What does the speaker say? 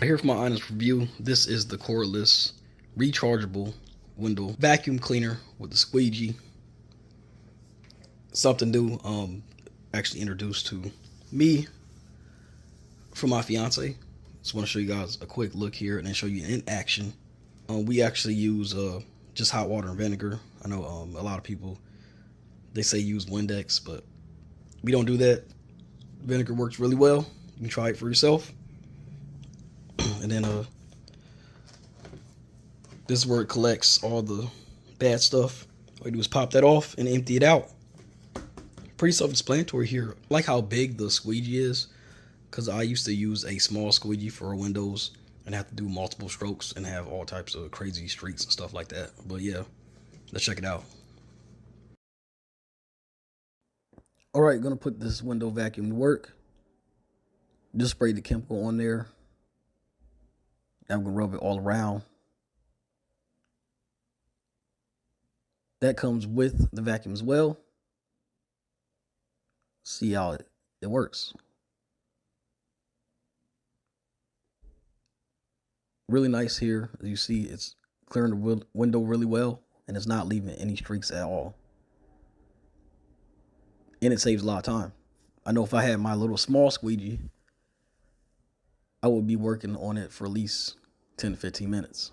Here for my honest review. This is the cordless rechargeable window vacuum cleaner with the squeegee. Something new, actually introduced to me from my fiance. Just want to show you guys a quick look here and then show you in action. We actually use just hot water and vinegar. I know a lot of people, they say use Windex, but we don't do that. Vinegar works really well. You can try it for yourself. And then this is where it collects all the bad stuff. All you do is pop that off and empty it out. Pretty self-explanatory here. I like how big the squeegee is, because I used to use a small squeegee for windows and have to do multiple strokes and have all types of crazy streaks and stuff like that. But yeah, let's check it out. All right, gonna put this window vacuum to work. Just spray the chemical on there. I'm gonna rub it all around. That comes with the vacuum as well. See how it works. Really nice here. As you see, it's clearing the window really well, and it's not leaving any streaks at all. And it saves a lot of time. I know if I had my little small squeegee, I would be working on it for at least 10 to 15 minutes.